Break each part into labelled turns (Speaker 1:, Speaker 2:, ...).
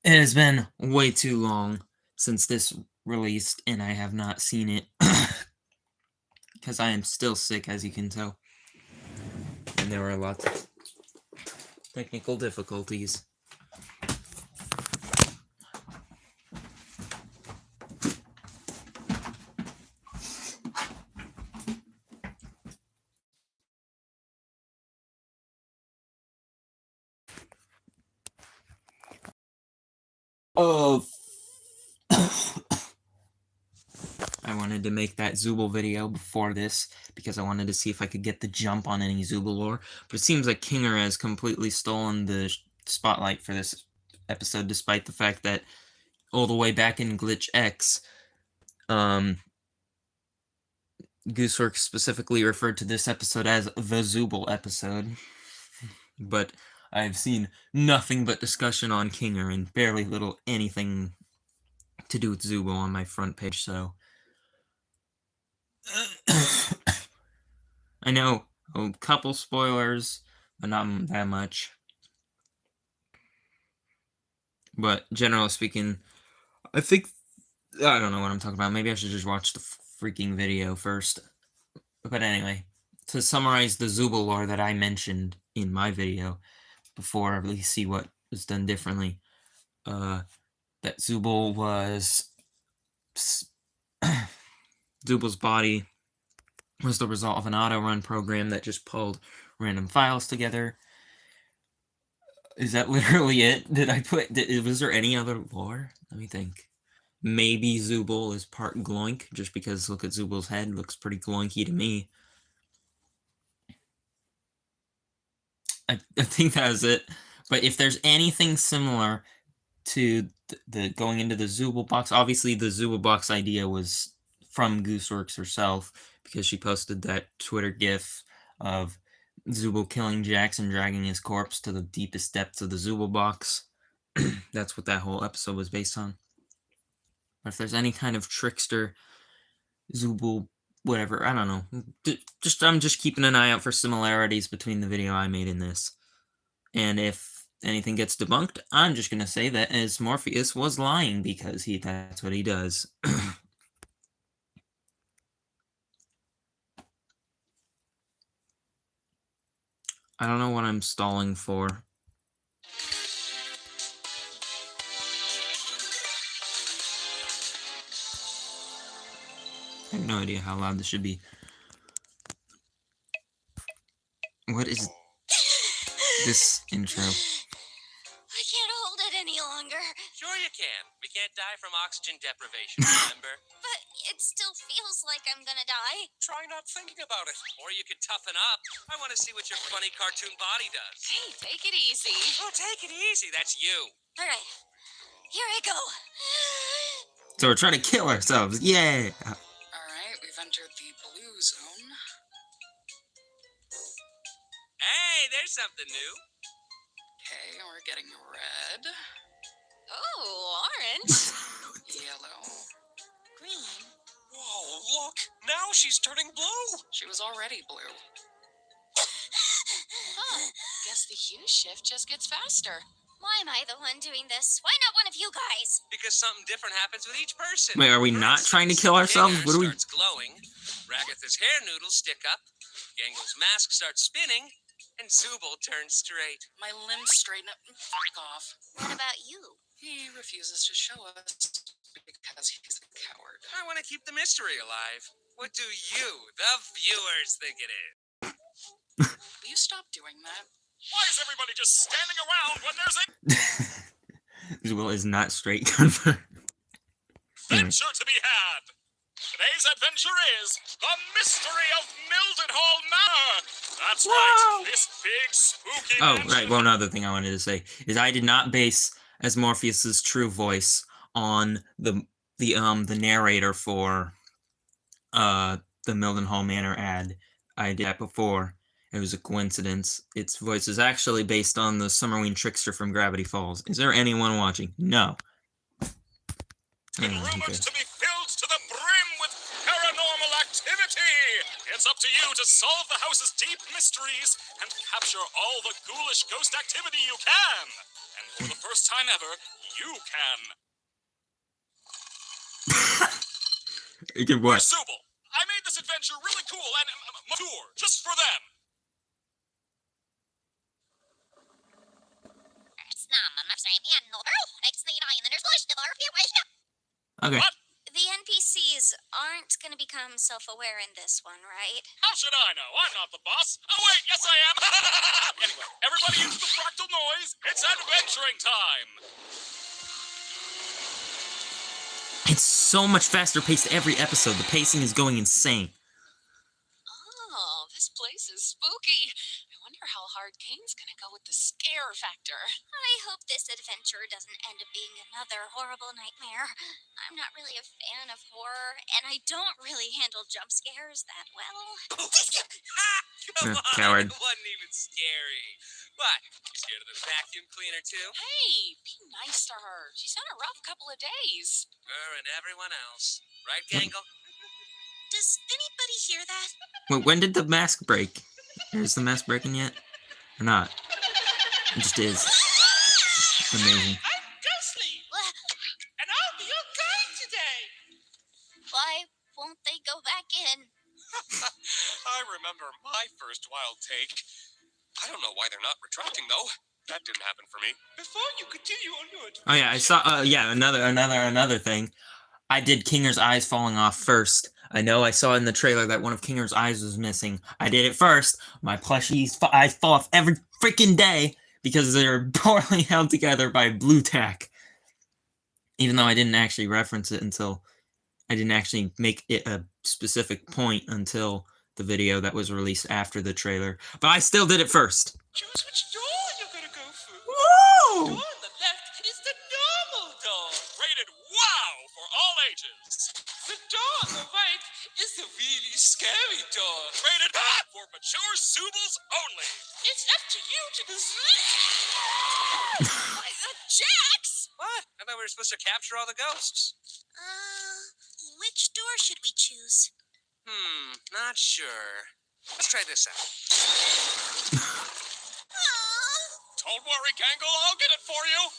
Speaker 1: It has been way too long since this released, and I have not seen it because I am still sick, as you can tell. And there were lots of technical difficulties. Oh, I wanted to make that Zooble video before this because I wanted to see if I could get the jump on any Zooble lore, but it seems like Kinger has completely stolen the spotlight for this episode, despite the fact that all the way back in Glitch X, Gooseworks specifically referred to this episode as the Zooble episode, but I've seen nothing but discussion on Kinger and barely little anything to do with Zooble on my front page, so... I know, a couple spoilers, but not that much. But generally speaking, I think... I don't know what I'm talking about. Maybe I should just watch the freaking video first. But anyway, to summarize the Zooble lore that I mentioned in my video, before we see what was done differently, that Zooble was... Zooble's body was the result of an auto-run program that just pulled random files together. Is that literally it? Was there any other lore? Let me think. Maybe Zooble is part Gloink, just because look at Zooble's head, looks pretty gloinky to me. I think that was it. But if there's anything similar to the going into the Zooble box, obviously the Zooble box idea was from Gooseworks herself, because she posted that Twitter gif of Zooble killing Jax and dragging his corpse to the deepest depths of the Zooble box. That's what that whole episode was based on. But if there's any kind of trickster, Zooble, whatever, I don't know. I'm just keeping an eye out for similarities between the video I made in this. And if anything gets debunked, I'm just gonna say that as Morpheus was lying, because that's what he does. I don't know what I'm stalling for. I have no idea how loud this should be. What is this intro?
Speaker 2: I can't hold it any longer.
Speaker 3: Sure you can. We can't die from oxygen deprivation, remember?
Speaker 2: But it still feels like I'm gonna die.
Speaker 3: Try not thinking about it. Or you could toughen up. I want to see what your funny cartoon body does.
Speaker 2: Hey, take it easy.
Speaker 3: Oh, take it easy. That's you.
Speaker 2: All right, here I go.
Speaker 1: So we're trying to kill ourselves. Yay!
Speaker 4: Alright, we've entered the blue zone.
Speaker 3: Hey, there's something new.
Speaker 4: Okay, we're getting red,
Speaker 2: Oh, orange.
Speaker 4: yellow.
Speaker 2: Green.
Speaker 3: Whoa, look. Now she's turning blue.
Speaker 4: She was already blue.
Speaker 2: Huh. Guess the hue shift just gets faster. Why am I the one doing this? Why not one of you guys?
Speaker 3: Because something different happens with each person.
Speaker 1: Wait, are we not trying to kill ourselves?
Speaker 3: Kinger
Speaker 1: What are we...
Speaker 3: starts glowing. Ragatha's hair noodles stick up. Gangle's mask starts spinning. And Zooble turns straight.
Speaker 4: My limbs straighten up and fuck off.
Speaker 2: What about you?
Speaker 4: He refuses to show us because he's a coward.
Speaker 3: I want to keep the mystery alive. What do you, the viewers, think it is?
Speaker 4: Will you stop doing that?
Speaker 5: Why is everybody just standing around when there's a
Speaker 1: Zooble is not straight. Confirmed.
Speaker 5: adventure to be had? Today's adventure is the mystery of Mildenhall Manor. That's right, this big spooky
Speaker 1: Oh,
Speaker 5: mansion.
Speaker 1: right. Well, another thing I wanted to say is I did not base as Morpheus's true voice on the narrator for the Mildenhall Manor ad. I did that before. It was a coincidence. Its voice is actually based on the Summerween trickster from Gravity Falls. Is there anyone watching? No.
Speaker 5: And
Speaker 1: who
Speaker 5: rumored
Speaker 1: cares?
Speaker 5: to be filled to the brim with paranormal activity. It's up to you to solve the house's deep mysteries and capture all the ghoulish ghost activity you can. And for the first time ever, you can.
Speaker 1: You can
Speaker 5: Where's
Speaker 1: what?
Speaker 5: Zubul? I made this adventure really cool and mature, just for them.
Speaker 1: Okay.
Speaker 5: What?
Speaker 2: The NPCs aren't going to become self-aware in this one, right?
Speaker 5: How should I know? I'm not the boss. Oh, wait, yes, I am. Anyway, everybody into the fractal noise. It's adventuring time.
Speaker 1: It's so much faster paced every episode. The pacing is going insane.
Speaker 4: Oh, this place is spooky. I wonder how hard Kane's gonna go with the scare factor.
Speaker 2: I hope this adventure doesn't end up being another horrible nightmare. I'm not really a fan of horror, and I don't really handle jump scares that well.
Speaker 3: Come on,
Speaker 1: Coward.
Speaker 3: it wasn't even scary. What? You scared of the vacuum cleaner too?
Speaker 4: Hey, be nice to her. She's had a rough couple of days.
Speaker 3: Her and everyone else. Right, Gangle?
Speaker 2: Does anybody hear that?
Speaker 1: Wait, when did the mask break? Is the mask breaking yet? Or not? It just is. Amazing.
Speaker 4: I'm Ghostly, and I'll be your guide today.
Speaker 2: Why won't they go back in?
Speaker 5: I remember my first wild take. I don't know why they're not retracting, though. That didn't happen for me.
Speaker 4: Before you continue on your adventure.
Speaker 1: Oh yeah, I saw. Yeah, another thing. I did Kinger's eyes falling off first. I know I saw in the trailer that one of Kinger's eyes was missing. I did it first. My plushie's eyes fall off every freaking day because they're poorly held together by blue tack. Even though I didn't actually reference it until I didn't actually make it a specific point until the video that was released after the trailer. But I still did it first.
Speaker 4: Choose which door you're gonna go through. The
Speaker 1: Woo!
Speaker 4: door on the left is the normal door.
Speaker 5: Rated wow for all ages.
Speaker 4: The door on the right is the really scary door.
Speaker 5: Rated for mature Zubuls only.
Speaker 4: It's up to you to decide.
Speaker 2: Jax!
Speaker 3: What? I thought we were supposed to capture all the ghosts.
Speaker 2: Which door should we choose?
Speaker 3: Not sure. Let's try this out.
Speaker 5: Don't worry, Gangle. I'll get it for you.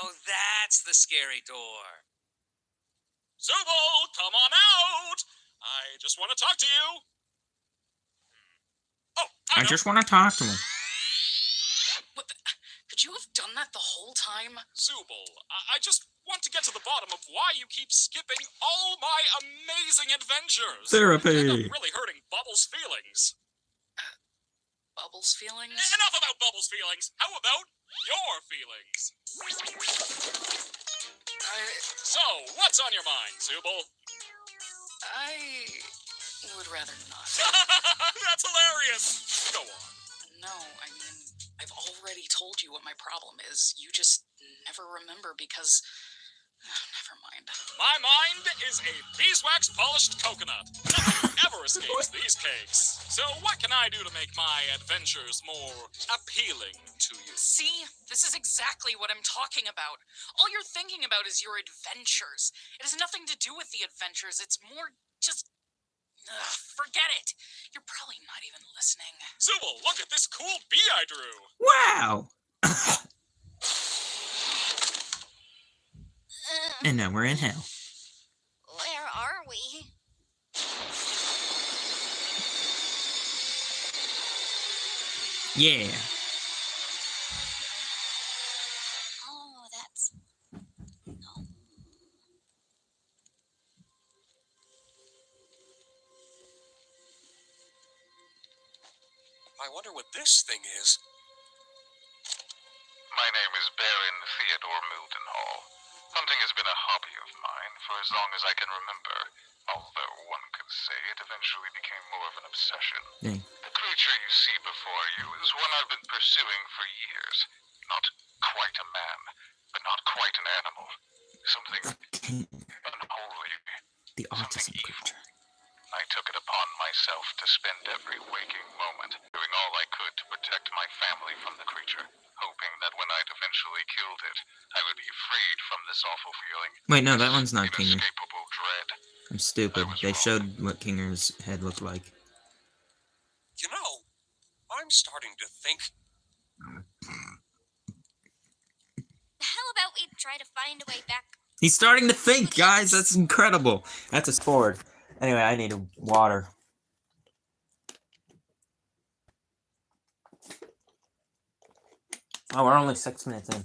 Speaker 3: Oh, that's the scary door.
Speaker 5: Zubul, come on out. I just want to talk to you. Oh,
Speaker 1: I just want to talk to him.
Speaker 4: What the? Could you have done that the whole time?
Speaker 5: Zubul, I just want to get to the bottom of why you keep skipping all my amazing adventures.
Speaker 1: Therapy.
Speaker 5: End up really hurting Bubbles' feelings.
Speaker 4: Bubbles feelings?
Speaker 5: Enough about Bubbles' feelings. How about your feelings? So, what's on your mind, Zubul?
Speaker 4: I would rather not.
Speaker 5: That's hilarious. Go on.
Speaker 4: No, I mean, I've already told you what my problem is. You just never remember because... never mind.
Speaker 5: My mind is a beeswax polished coconut. Nothing ever escapes these cakes. So what can I do to make my adventures more appealing to you?
Speaker 4: See? This is exactly what I'm talking about. All you're thinking about is your adventures. It has nothing to do with the adventures. It's more just... forget it. You're probably not even listening.
Speaker 5: Zubul, look at this cool bee I drew.
Speaker 1: Wow. And now we're in hell.
Speaker 2: Where are we?
Speaker 1: Yeah.
Speaker 2: Oh, that's... Oh.
Speaker 5: I wonder what this thing is.
Speaker 6: My name is Baron Theodore Mildenhall. Hunting has been a hobby of mine for as long as I can remember, although one could say it eventually became more of an obsession.
Speaker 1: Dang.
Speaker 6: The creature you see before you is one I've been pursuing for years. Not quite a man, but not quite an animal. Something unholy.
Speaker 1: The autism
Speaker 6: Something evil.
Speaker 1: creature.
Speaker 6: I took it upon myself to spend every waking moment doing all I could to protect my family from the creature, hoping that when I'd eventually killed it, I would be freed from this awful feeling.
Speaker 1: Wait, no, that one's not Kinger.
Speaker 6: Inescapable dread.
Speaker 1: I'm stupid. They showed what Kinger's head looked like.
Speaker 3: You know, I'm starting to think.
Speaker 2: How about we try to find a way back?
Speaker 1: He's starting to think, guys. That's incredible. That's a sword. Anyway, I need water. Oh, we're only 6 minutes in.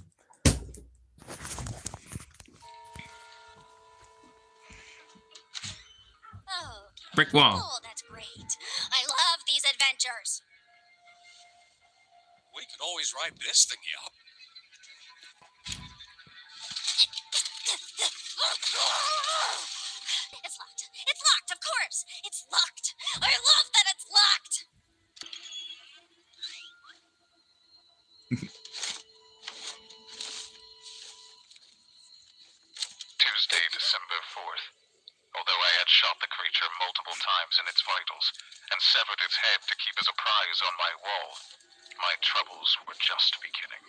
Speaker 2: Oh,
Speaker 1: Brick wall.
Speaker 2: oh, that's great. I love these adventures.
Speaker 3: We could always ride this thingy up.
Speaker 2: It's locked. It's locked, of course. It's locked. I love that it's locked.
Speaker 6: Tuesday, December 4th. Although I had shot the creature multiple times in its vitals and severed its head to keep as a prize on my wall, my troubles were just beginning.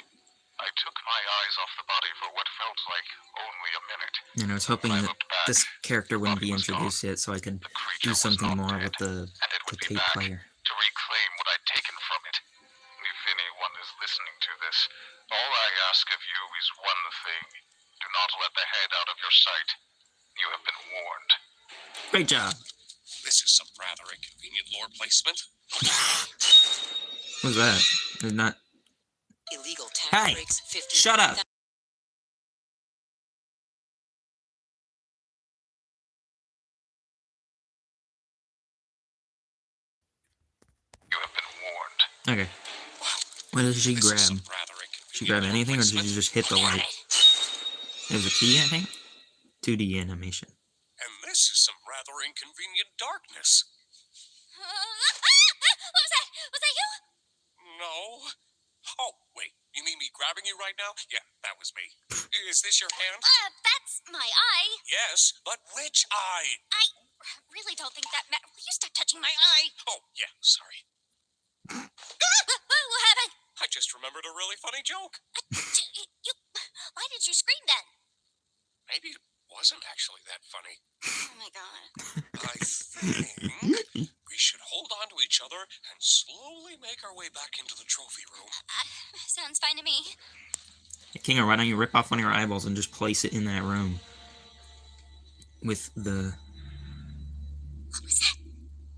Speaker 6: I took my eyes off the body for what felt like only a minute.
Speaker 1: And I was hoping
Speaker 6: When I
Speaker 1: that
Speaker 6: looked back,
Speaker 1: this character wouldn't
Speaker 6: the
Speaker 1: be
Speaker 6: body was
Speaker 1: introduced
Speaker 6: gone.
Speaker 1: yet, so I could
Speaker 6: The creature
Speaker 1: do
Speaker 6: was
Speaker 1: something
Speaker 6: not
Speaker 1: more
Speaker 6: dead,
Speaker 1: with the
Speaker 6: and it would be
Speaker 1: tape
Speaker 6: back
Speaker 1: player.
Speaker 6: to reclaim what I'd taken from it. If anyone is listening to this, all I ask of you is one thing. Do not let the head out of your sight. You have been warned.
Speaker 1: Great job.
Speaker 3: This is some rather inconvenient lore placement.
Speaker 1: What was that? There's not.
Speaker 7: Illegal tax
Speaker 1: Hey,
Speaker 7: breaks, 50.
Speaker 1: Shut up.
Speaker 6: You have been warned.
Speaker 1: Okay. What did she
Speaker 3: This is
Speaker 1: grab?
Speaker 3: some rather
Speaker 1: She grab
Speaker 3: inconvenient lore
Speaker 1: anything, or did
Speaker 3: placement.
Speaker 1: you just hit the light? It was a key, I think. 2D animation.
Speaker 3: And this is some rather inconvenient darkness.
Speaker 2: What was that? Was that you?
Speaker 3: No. Oh, wait. You mean me grabbing you right now? Yeah, that was me. Is this your hand?
Speaker 2: That's my eye.
Speaker 3: Yes, but which eye?
Speaker 2: I really don't think that Will you stop touching my eye?
Speaker 3: Oh, yeah, sorry.
Speaker 2: What happened?
Speaker 3: I just remembered a really funny joke.
Speaker 2: Why did you scream then?
Speaker 3: Maybe it wasn't actually that funny.
Speaker 2: Oh my god.
Speaker 3: I think we should hold on to each other and slowly make our way back into the trophy room.
Speaker 2: Sounds fine to me.
Speaker 1: Kinger, why don't you rip off one of your eyeballs and just place it in that room? With the...
Speaker 2: What was that?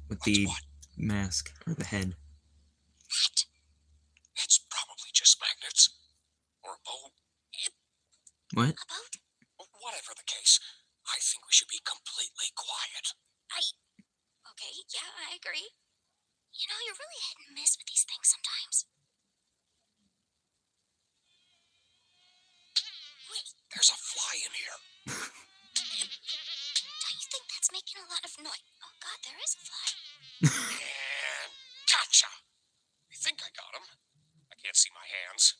Speaker 1: With the
Speaker 3: What?
Speaker 1: mask, or the head.
Speaker 2: That?
Speaker 3: It's probably just magnets. Or a boat.
Speaker 1: What?
Speaker 2: A boat?
Speaker 3: Whatever the case, I think we should be completely quiet.
Speaker 2: Okay, yeah, I agree. You know, you're really hit and miss with these things sometimes. Wait,
Speaker 3: There's a fly in here.
Speaker 2: don't you think that's making a lot of noise? Oh god, there is a fly.
Speaker 3: And gotcha. I think I got him. I can't see my hands.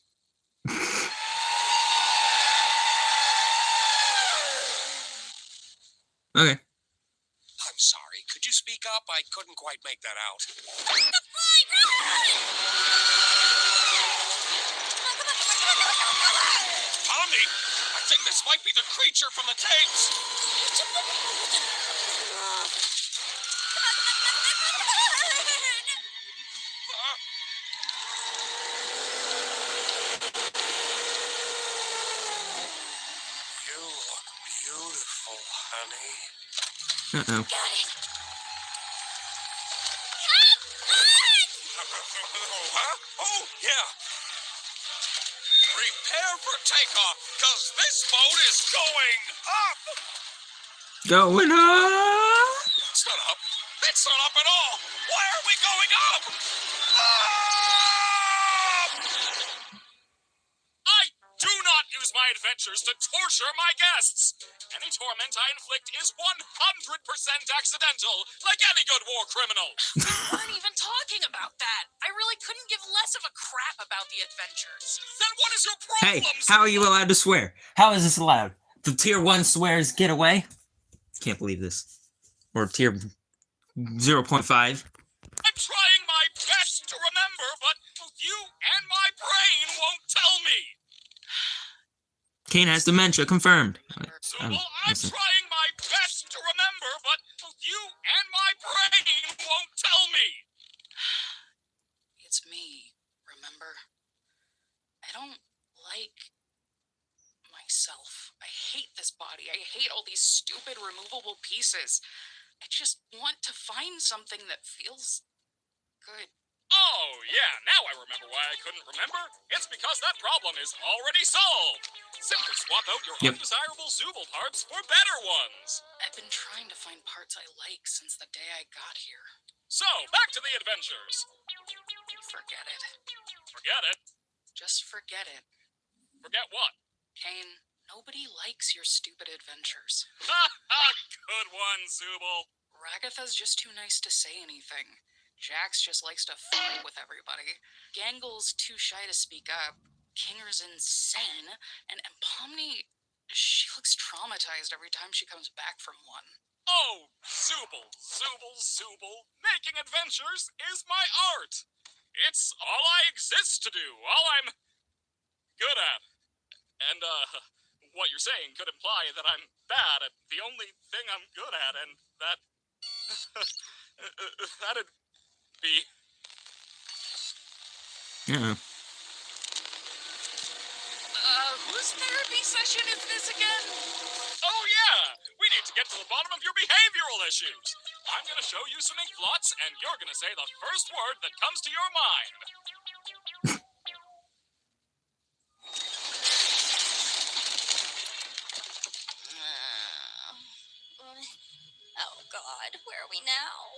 Speaker 1: Okay.
Speaker 3: I'm sorry. Could you speak up? I couldn't quite make that out.
Speaker 2: The fly!
Speaker 3: Tommy, I think this might be the creature from the tapes. You look beautiful, honey.
Speaker 1: Uh-oh.
Speaker 2: Got it.
Speaker 3: Huh? Oh, yeah. Prepare for takeoff, because this boat is going up.
Speaker 1: Going up!
Speaker 3: It's not up. It's not up at all. Why are we going up? I do not use my adventures to torture my guests. Any torment I inflict is 100% accidental, like any good war criminal.
Speaker 4: We weren't even talking about that. I really couldn't give less of a crap about the adventures.
Speaker 3: Then what is your
Speaker 1: Hey,
Speaker 3: problem?
Speaker 1: how are you allowed to swear? How is this allowed? The tier 1 swears get away? Can't believe this. Or tier 0.5.
Speaker 3: I'm trying my best to remember, but you and my brain won't tell me.
Speaker 1: Kane has dementia, confirmed.
Speaker 3: Zubul, I'm trying my best to remember, but
Speaker 4: hate all these stupid removable pieces. I just want to find something that feels good.
Speaker 5: Oh, yeah, now I remember why I couldn't remember. It's because that problem is already solved. Simply swap out your
Speaker 1: Yep.
Speaker 5: undesirable Zooble parts for better ones.
Speaker 4: I've been trying to find parts I like since the day I got here.
Speaker 5: So, back to the adventures.
Speaker 4: Forget it.
Speaker 5: Forget it.
Speaker 4: Just forget it.
Speaker 5: Forget what?
Speaker 4: Kane, nobody likes your stupid adventures.
Speaker 5: Ha ha! Good one, Zooble.
Speaker 4: Ragatha's just too nice to say anything. Jax just likes to fight with everybody. Gangle's too shy to speak up. Kinger's insane. And Pomni, she looks traumatized every time she comes back from one.
Speaker 5: Oh, Zooble, Zooble, Zooble. Making adventures is my art. It's all I exist to do, all I'm good at. And, what you're saying could imply that I'm bad at the only thing I'm good at, and that... that'd be...
Speaker 1: Uh-oh.
Speaker 4: Whose therapy session is this again?
Speaker 5: Oh, yeah! We need to get to the bottom of your behavioral issues. I'm gonna show you some ink blots, and you're gonna say the first word that comes to your mind.
Speaker 2: Oh, God. Where are we now?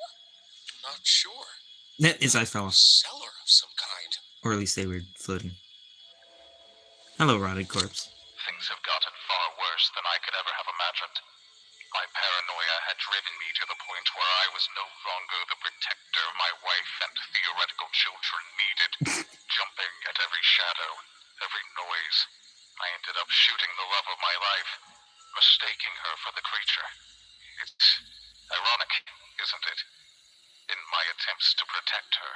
Speaker 3: Not sure.
Speaker 1: His eyes fell off.
Speaker 3: Cellar of some kind.
Speaker 1: Or at least they were floating. Hello, rotted corpse.
Speaker 6: Things have gotten far worse than I could ever have imagined. My paranoia had driven me to the point where I was no longer the protector my wife and theoretical children needed. Jumping at every shadow, every noise, I ended up shooting the love of my life, mistaking her for the creature. It's ironic, isn't it? In my attempts to protect her.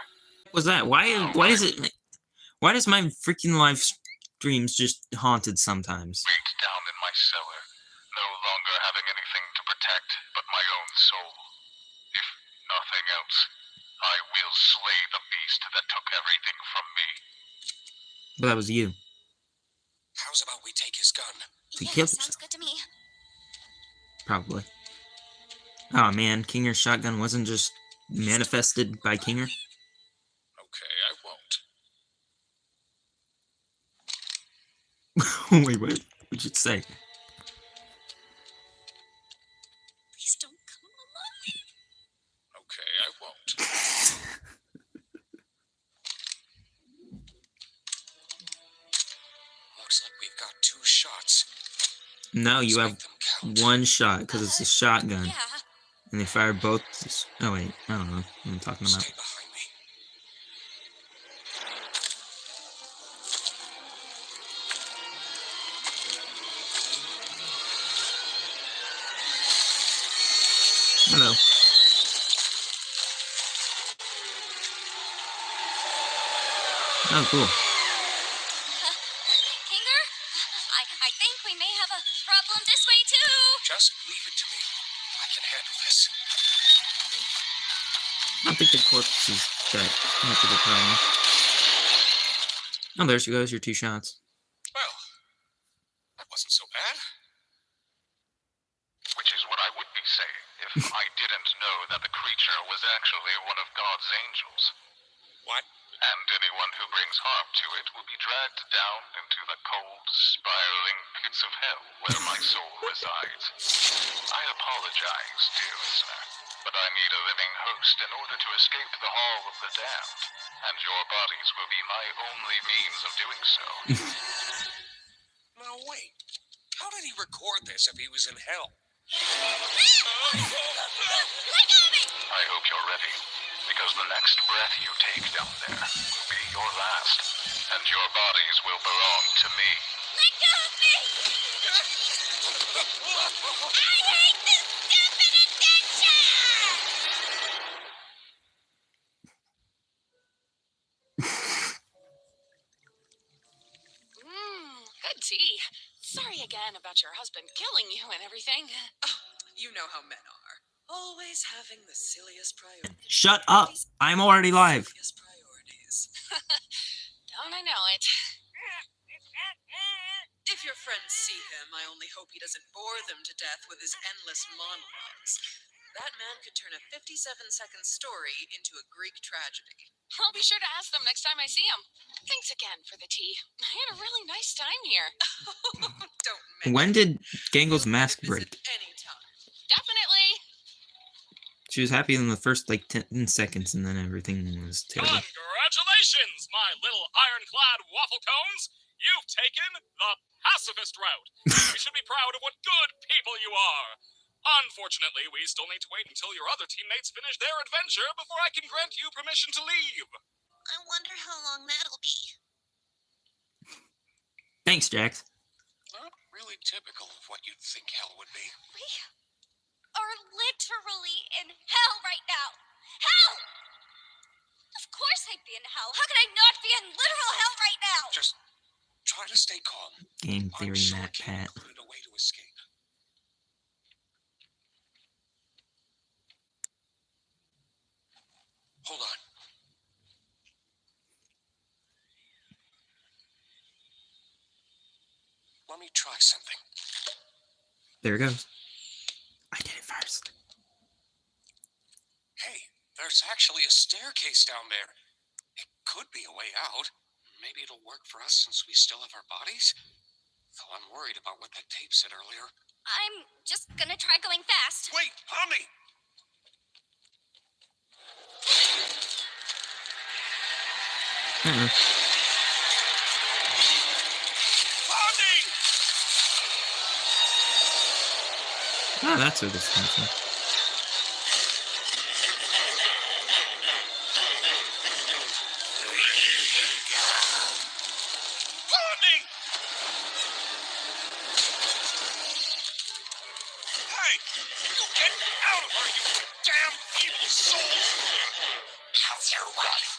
Speaker 1: Was that? Why does my freaking live streams just haunted sometimes?
Speaker 6: Weight down in my cellar, no longer having anything to protect but my own soul. If nothing else, I will slay the beast that took everything from me.
Speaker 1: But that was you.
Speaker 3: How's about we take his gun?
Speaker 1: He
Speaker 2: Yeah,
Speaker 1: killed
Speaker 2: sounds
Speaker 1: himself.
Speaker 2: good to me.
Speaker 1: Probably. Oh man, Kinger's shotgun wasn't just manifested by Kinger.
Speaker 3: Okay, I won't.
Speaker 1: Wait, what? What'd you say?
Speaker 2: Please don't come along.
Speaker 3: Okay, I won't. Looks like we've got 2 shots.
Speaker 1: No, you
Speaker 3: Let's
Speaker 1: have
Speaker 3: make them count.
Speaker 1: one shot because it's a shotgun.
Speaker 2: Yeah.
Speaker 1: And they fired both. Oh wait, I don't know what I'm talking about.
Speaker 3: Stay behind me.
Speaker 1: Hello. Oh, cool.
Speaker 2: Kinger? I think we may have a problem this way, too.
Speaker 3: Just leave it to me. I can handle this.
Speaker 1: I don't think the corpse is that much of a problem. Oh, there she goes, your 2 shots.
Speaker 3: Well, that wasn't so bad.
Speaker 6: Which is what I would be saying if I didn't know that the creature was actually one of God's angels.
Speaker 3: What?
Speaker 6: And anyone who brings harm to it will be dragged down into the cold, spiraling pits of hell where my soul resides. I apologize, dear listener, but I need a living host in order to escape the Hall of the Damned, and your bodies will be my only means of doing so.
Speaker 3: Now wait. How did he record this if he was in hell?
Speaker 2: Let go of me!
Speaker 6: I hope you're ready, because the next breath you take down there will be your last, and your bodies will belong to me.
Speaker 2: Let go of me! I hate this stupid adventure!
Speaker 4: Good tea. Sorry again about your husband killing you and everything.
Speaker 7: You know how men are. Always having the silliest priorities.
Speaker 1: Shut up! I'm already live.
Speaker 7: Silliest priorities.
Speaker 4: Don't I know it?
Speaker 7: If your friends see him, I only hope he doesn't bore them to death with his endless monologues. That man could turn a 57-second story into a Greek tragedy.
Speaker 4: I'll be sure to ask them next time I see them. Thanks again for the tea. I had a really nice time here.
Speaker 7: Don't mention
Speaker 1: When did Gangle's
Speaker 7: Feel free to
Speaker 1: mask
Speaker 7: visit
Speaker 1: break?
Speaker 7: anytime.
Speaker 4: Definitely.
Speaker 1: She was happy in the first, like, 10 seconds, and then everything was terrible.
Speaker 5: Congratulations, my little ironclad waffle cones! You've taken the pacifist route. You should be proud of what good people you are. Unfortunately, we still need to wait until your other teammates finish their adventure before I can grant you permission to leave.
Speaker 2: I wonder how long that'll be.
Speaker 1: Thanks, Jax.
Speaker 6: Not really typical of what you'd think hell would be.
Speaker 2: We are literally in hell right now. Hell! Of course I'd be in hell. How could I not be in literal hell right now?
Speaker 6: Just try to stay calm.
Speaker 1: Game
Speaker 6: I'm
Speaker 1: theory,
Speaker 6: sure
Speaker 1: Matt
Speaker 6: King
Speaker 1: Pat.
Speaker 6: included a way to escape. Hold on. Let me try something.
Speaker 1: There it goes. I did it first.
Speaker 6: Hey, there's actually a staircase down there. It could be a way out. Maybe it'll work for us since we still have our bodies? Though I'm worried about what that tape said earlier.
Speaker 2: I'm just gonna try going fast.
Speaker 6: Wait, Omni!
Speaker 1: Uh-uh.
Speaker 6: Omni!
Speaker 1: Oh, that's where this comes from.
Speaker 6: Omni! Hey! You get out of her, you damn evil souls! How's your wife,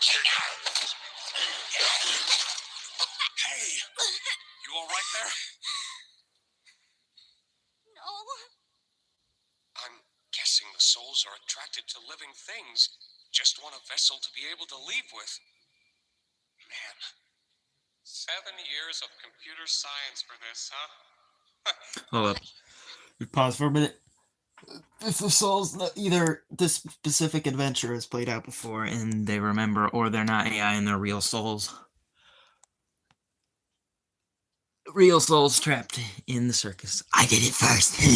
Speaker 6: Hey! You alright there?
Speaker 2: No.
Speaker 6: I'm guessing the souls are attracted to living things. Just want a vessel to be able to leave with. Man. 7 years of computer science for this, huh?
Speaker 1: Hold up. We pause for a minute. If the souls, either this specific adventure has played out before and they remember, or they're not AI and they're real souls. Real souls trapped in the circus. I did it first.
Speaker 2: Every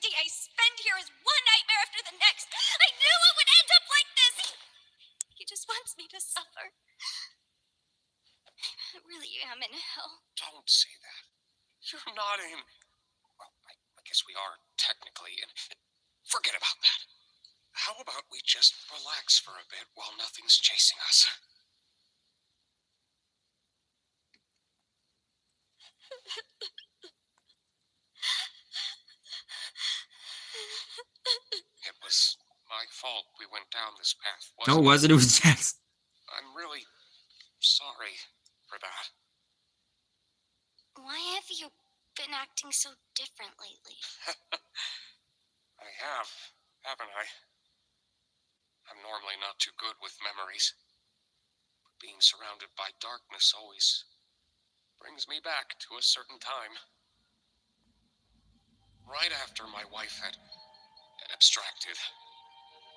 Speaker 2: day I spend here is one nightmare after the next. I knew it would end up like this. He just wants me to suffer. I really am in hell.
Speaker 6: Don't say that. You're not in... Well, I guess we are technically in... Forget about that. How about we just relax for a bit while nothing's chasing us? It was my fault we went down this path,
Speaker 1: No,
Speaker 6: wasn't
Speaker 1: was it? It was Jax.
Speaker 6: I'm really sorry for that.
Speaker 2: Why have you been acting so different lately?
Speaker 6: I have, haven't I? I'm normally not too good with memories. But being surrounded by darkness always brings me back to a certain time. Right after my wife had abstracted.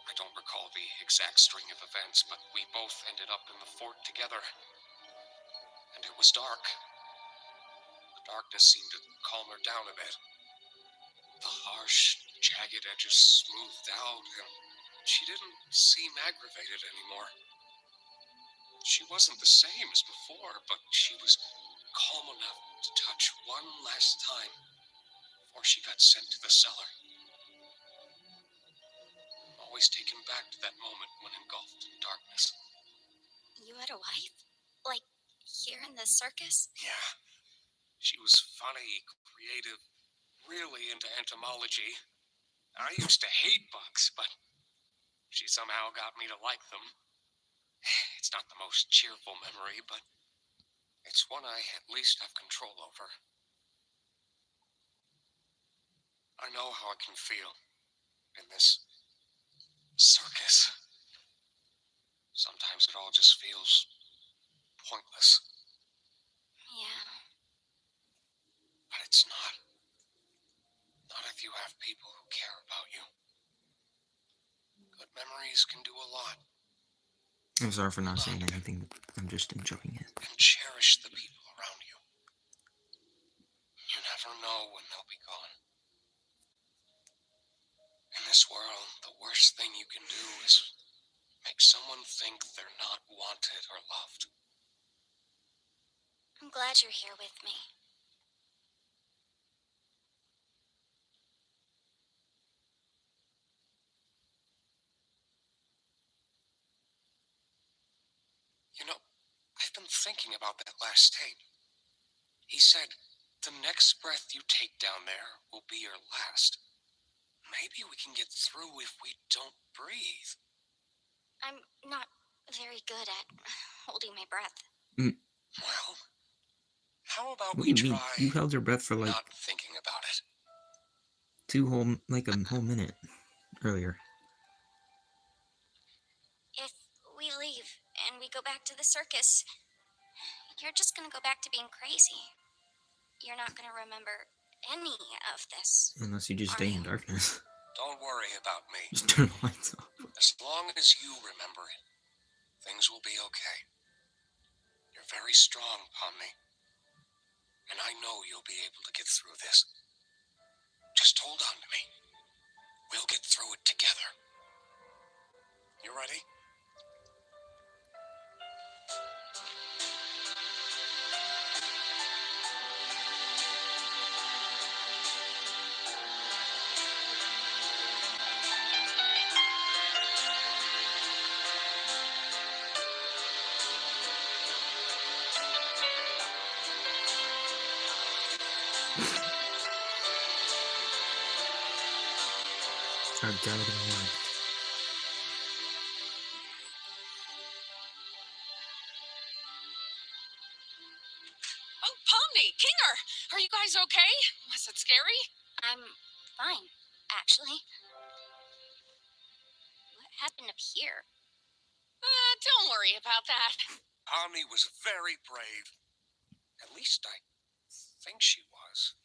Speaker 6: I don't recall the exact string of events, but we both ended up in the fort together. And it was dark. The darkness seemed to calm her down a bit. The harsh, jagged edges smoothed out, and she didn't seem aggravated anymore. She wasn't the same as before, but she was calm enough to touch one last time before she got sent to the cellar. I'm always taken back to that moment when engulfed in darkness.
Speaker 2: You had a wife? Like, here in the circus?
Speaker 6: Yeah, she was funny, creative, really into entomology. I used to hate bugs, but she somehow got me to like them. It's not the most cheerful memory, but it's one I at least have control over. I know how it can feel in this circus. Sometimes it all just feels pointless.
Speaker 8: memories can do a lot.
Speaker 1: I'm sorry for not saying anything. I'm just enjoying it.
Speaker 8: And cherish the people around you. You never know when they'll be gone. In this world, the worst thing you can do is make someone think they're not wanted or loved.
Speaker 2: I'm glad you're here with me.
Speaker 8: You know, I've been thinking about that last tape. He said, the next breath you take down there will be your last. Maybe we can get through if we don't breathe.
Speaker 2: I'm not very good at holding my breath.
Speaker 8: Well, how about
Speaker 1: What
Speaker 8: we
Speaker 1: do you mean?
Speaker 8: try
Speaker 1: You held your breath for like
Speaker 8: not thinking about it?
Speaker 1: a whole minute earlier.
Speaker 2: If we leave and we go back to the circus, you're just gonna go back to being crazy. You're not gonna remember any of this.
Speaker 1: Unless you just
Speaker 2: Are
Speaker 1: stay
Speaker 2: you?
Speaker 1: in darkness.
Speaker 8: Don't worry about me.
Speaker 1: Just turn the lights off.
Speaker 8: As long as you remember it, things will be okay. You're very strong, Pomni. And I know you'll be able to get through this. Just hold on to me. We'll get through it together. You ready?
Speaker 1: Our guiding light.
Speaker 4: Oh, Pomni, Kinger, are you guys okay? Was it scary?
Speaker 2: I'm fine, actually. What happened up here?
Speaker 4: Don't worry about that.
Speaker 8: Pomni was very brave. At least I think she was.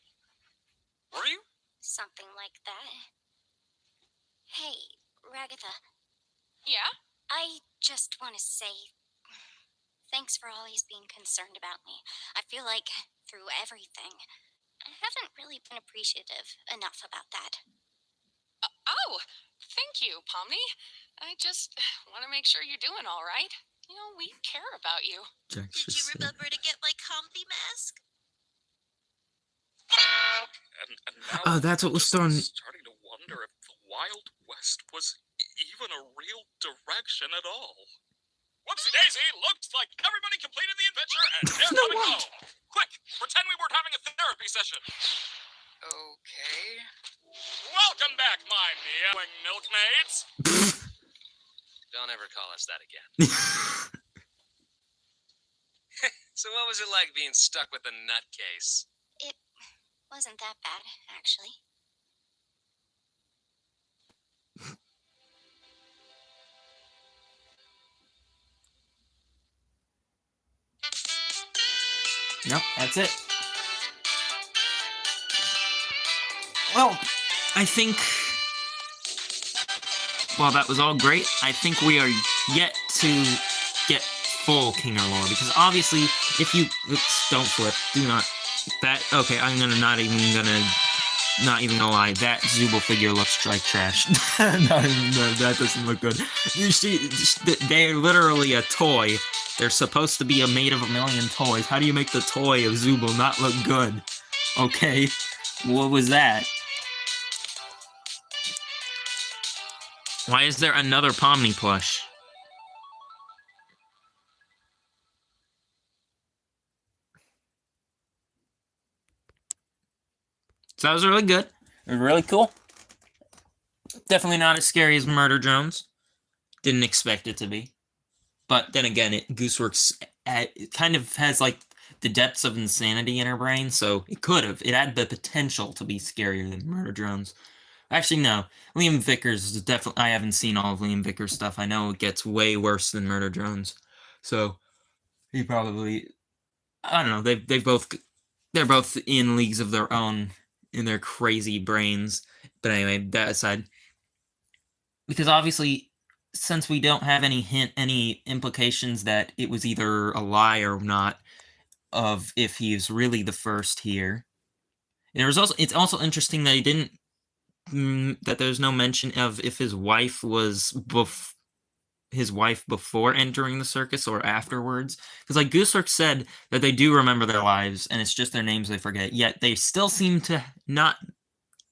Speaker 8: Were you?
Speaker 2: Something like that. Hey, Ragatha,
Speaker 4: Yeah?
Speaker 2: I just want to say thanks for always being concerned about me. I feel like through everything, I haven't really been appreciative enough about that.
Speaker 4: Oh, thank you, Pomni. I just want to make sure you're doing all right. You know, we care about you.
Speaker 1: Jack's
Speaker 2: Did
Speaker 1: just
Speaker 2: you
Speaker 1: saying.
Speaker 2: remember to get my comfy mask?
Speaker 5: And now
Speaker 1: Oh, that's what was thrown.
Speaker 5: starting to wonder if the Wild West was even a real direction at all. Whoopsie daisy, looks like everybody completed the adventure and they're
Speaker 1: No,
Speaker 5: coming
Speaker 1: what?
Speaker 5: home. Quick, pretend we weren't having a therapy session.
Speaker 7: Okay.
Speaker 5: Welcome back, my meowing milkmaids.
Speaker 9: Don't ever call us that again. So what was it like being stuck with a nutcase?
Speaker 2: It wasn't that bad, actually.
Speaker 1: Nope, that's it. Well, I think while that was all great, I think we are yet to get full Kinger lore, because obviously, if you oops, don't flip, do not that. Okay, I'm not even gonna lie. That Zubul figure looks like trash. That doesn't look good. You see, they're literally a toy. They're supposed to be made of a million toys. How do you make the toy of Zubul not look good? Okay, what was that? Why is there another Pomni plush? So that was really good. It was really cool. Definitely not as scary as Murder Drones. Didn't expect it to be. But then again, Gooseworks it kind of has like the depths of insanity in her brain, so it could have. It had the potential to be scarier than Murder Drones. Actually, no. Liam Vickers is definitely. I haven't seen all of Liam Vickers' stuff. I know it gets way worse than Murder Drones. So he probably. I don't know. They're both in leagues of their own in their crazy brains. But anyway, that aside, because obviously since we don't have any implications that it was either a lie or not of if he is really the first here. It's also interesting that he didn't that there's no mention of if his wife was his wife before entering the circus or afterwards, because like Goosework said that they do remember their lives and it's just their names they forget, yet they still seem to not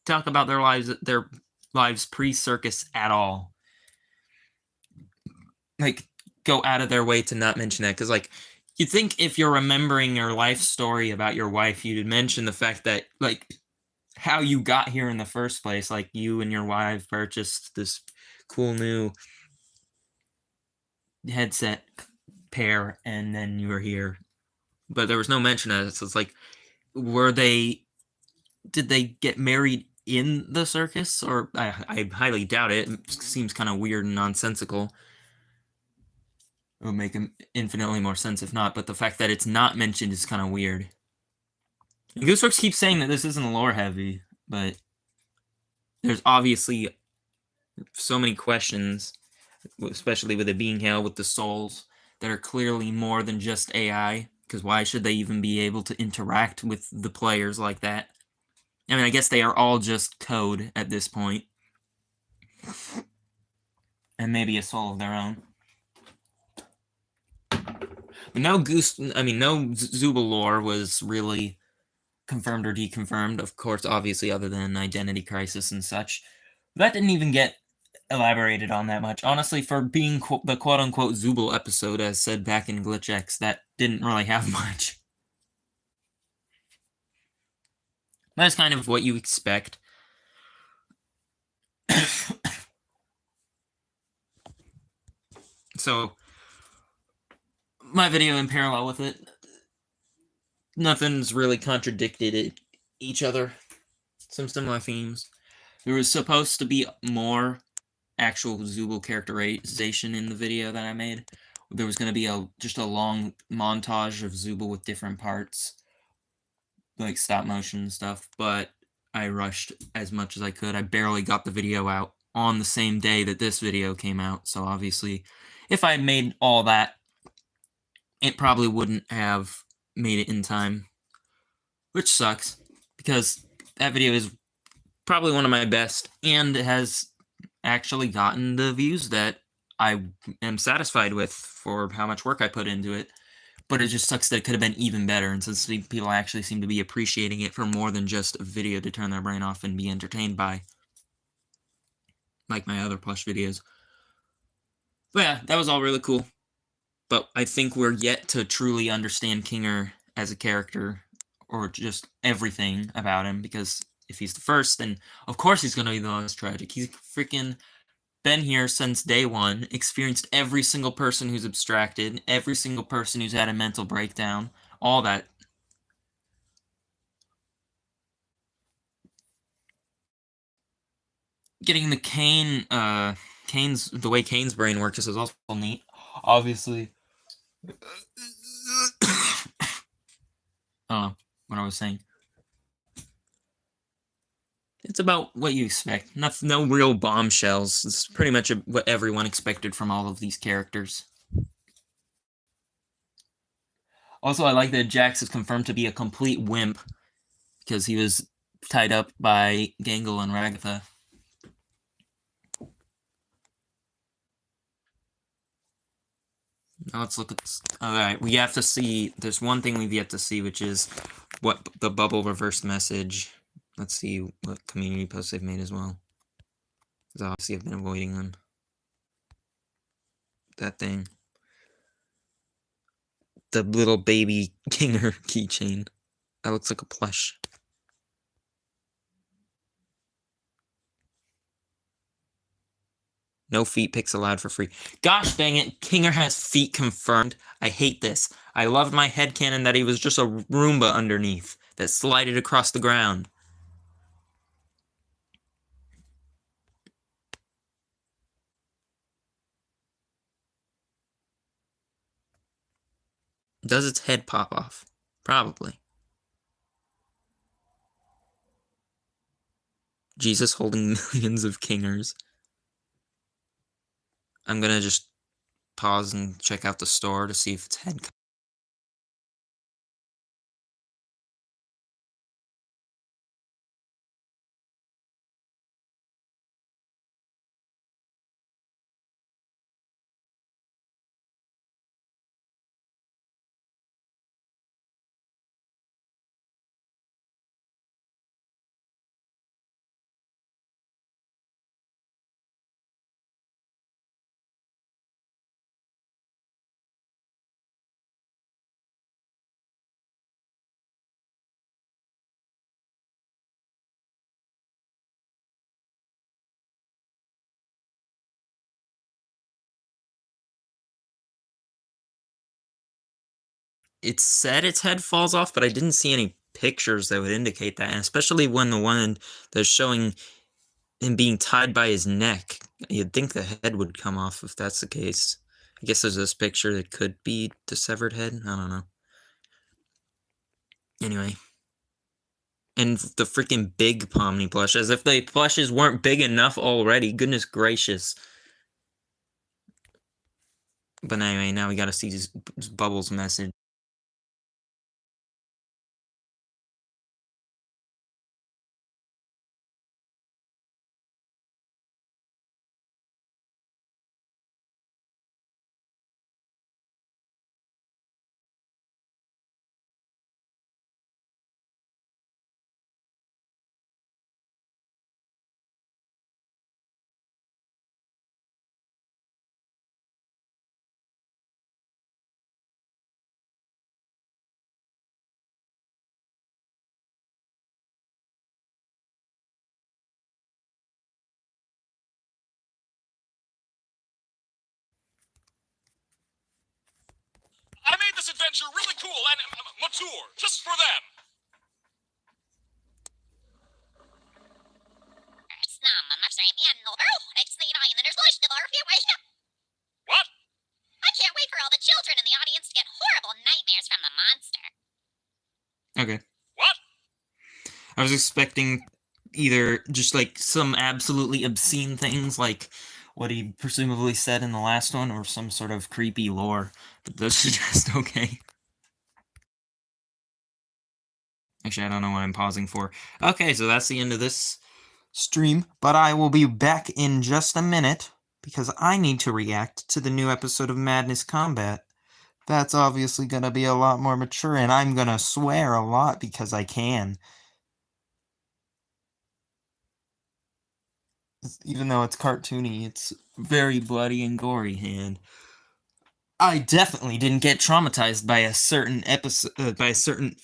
Speaker 1: talk about their lives pre-circus at all. Like, go out of their way to not mention that, because like you'd think if you're remembering your life story about your wife, you'd mention the fact that like how you got here in the first place, like you and your wife purchased this cool new headset pair and then you were here, but there was no mention of it. So it's like, did they get married in the circus? Or I highly doubt it. It seems kind of weird and nonsensical. It would make infinitely more sense if not, but the fact that it's not mentioned is kind of weird. And Gooseworks keeps saying that this isn't lore heavy, but there's obviously so many questions, especially with it being Hale with the souls, that are clearly more than just AI, because why should they even be able to interact with the players like that? I mean, I guess they are all just code at this point. And maybe a soul of their own. But no Zubul lore was really confirmed or deconfirmed, of course, obviously, other than Identity Crisis and such. That didn't even get elaborated on that much. Honestly, for being the quote-unquote Zubul episode, as said back in GlitchX, that didn't really have much. That's kind of what you expect. So, my video in parallel with it, nothing's really contradicted each other. Some similar themes. There was supposed to be more actual Zubul characterization in the video that I made. There was going to be just a long montage of Zubul with different parts, like stop motion stuff, but I rushed as much as I could. I barely got the video out on the same day that this video came out, so obviously, if I had made all that, it probably wouldn't have made it in time, which sucks, because that video is probably one of my best, and it has actually gotten the views that I am satisfied with for how much work I put into it. But it just sucks that it could have been even better, and since people actually seem to be appreciating it for more than just a video to turn their brain off and be entertained by, like my other plush videos. But yeah, that was all really cool. But I think we're yet to truly understand Kinger as a character, or just everything about him, because if he's the first, then of course he's going to be the most tragic. He's freaking been here since day one, experienced every single person who's abstracted, every single person who's had a mental breakdown, all that. Getting the the way Kane's brain works is also neat. Obviously. I don't know what I was saying. It's about what you expect. No real bombshells. It's pretty much what everyone expected from all of these characters. Also, I like that Jax is confirmed to be a complete wimp, because he was tied up by Gangle and Ragatha. Now let's look at this. Alright, we have to see, there's one thing we've yet to see, which is what the bubble reverse message. Let's see what community posts they've made as well, because obviously I've been avoiding them. That thing. The little baby Kinger keychain. That looks like a plush. No feet pics allowed for free. Gosh dang it, Kinger has feet confirmed. I hate this. I loved my headcanon that he was just a Roomba underneath that slided across the ground. Does its head pop off? Probably. Jesus holding millions of Kingers. I'm gonna just pause and check out the store to see if its head. It said its head falls off, but I didn't see any pictures that would indicate that, and especially when the one that's showing him being tied by his neck. You'd think the head would come off if that's the case. I guess there's this picture that could be the severed head. I don't know. Anyway. And the freaking big Pomni plush, as if the plushes weren't big enough already. Goodness gracious. But anyway, now we gotta see this Bubbles message.
Speaker 5: I made this adventure really cool and mature, just for them. What?
Speaker 2: I can't wait for all the children in the audience to get horrible nightmares from the monster.
Speaker 1: Okay.
Speaker 5: What?
Speaker 1: I was expecting either just like some absolutely obscene things like what he presumably said in the last one, or some sort of creepy lore. But those are just okay. Actually, I don't know what I'm pausing for. Okay, so that's the end of this stream, but I will be back in just a minute because I need to react to the new episode of Madness Combat. That's obviously going to be a lot more mature, and I'm going to swear a lot because I can. Even though it's cartoony, it's very bloody and gory, and I definitely didn't get traumatized by a certain episode, by a certain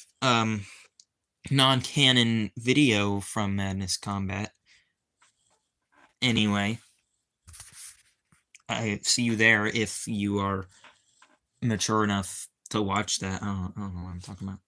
Speaker 1: non-canon video from Madness Combat. Anyway, I see you there if you are mature enough to watch that. I don't know what I'm talking about.